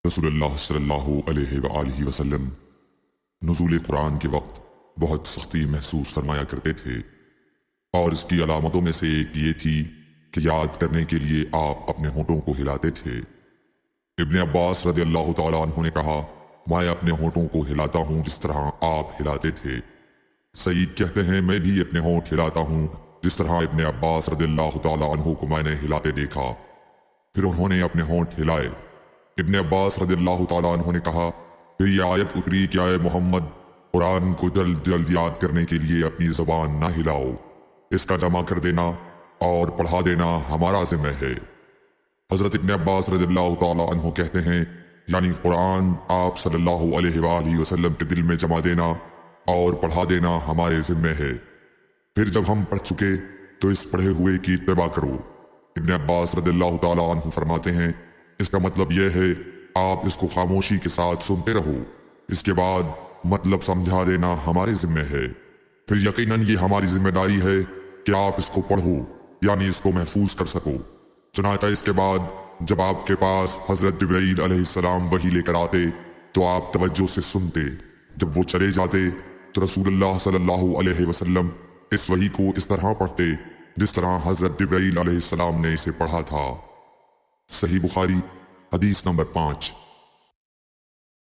رسول اللہ صلی اللہ علیہ وآلہ وسلم نزول قرآن کے وقت بہت سختی محسوس فرمایا کرتے تھے، اور اس کی علامتوں میں سے ایک یہ تھی کہ یاد کرنے کے لیے آپ اپنے ہونٹوں کو ہلاتے تھے۔ ابن عباس رضی اللہ تعالیٰ عنہ نے کہا، میں اپنے ہونٹوں کو ہلاتا ہوں جس طرح آپ ہلاتے تھے۔ سعید کہتے ہیں، میں بھی اپنے ہونٹ ہلاتا ہوں جس طرح ابن عباس رضی اللہ تعالیٰ عنہ کو میں نے ہلاتے دیکھا۔ پھر انہوں نے اپنے ہونٹ ہلائے۔ ابن عباس رضی اللہ تعالیٰ عنہ نے کہا، پھر یہ آیت اتری کہ اے محمد، قرآن کو جلد جلد یاد کرنے کے لیے اپنی زبان نہ ہلاؤ، اس کا جمع کر دینا اور پڑھا دینا ہمارا ذمہ ہے۔ حضرت ابن عباس رضی اللہ تعالیٰ عنہ کہتے ہیں، یعنی قرآن آپ صلی اللہ علیہ وآلہ وسلم کے دل میں جمع دینا اور پڑھا دینا ہمارے ذمہ ہے۔ پھر جب ہم پڑھ چکے تو اس پڑھے ہوئے کی اتباع کرو۔ ابن عباس رضی اللہ تعالیٰ عنہ فرماتے ہیں، اس کا مطلب یہ ہے آپ اس کو خاموشی کے ساتھ سنتے رہو، اس کے بعد مطلب سمجھا دینا ہمارے ذمہ ہے۔ پھر یقیناً یہ ہماری ذمہ داری ہے کہ آپ اس کو پڑھو، یعنی اس کو محفوظ کر سکو۔ چنانچہ اس کے بعد جب آپ کے پاس حضرت جبرائیل علیہ السلام وحی لے کر آتے تو آپ توجہ سے سنتے، جب وہ چلے جاتے تو رسول اللہ صلی اللہ علیہ وسلم اس وحی کو اس طرح پڑھتے جس طرح حضرت جبرائیل علیہ السلام نے اسے پڑھا تھا۔ صحیح بخاری حدیث نمبر 5۔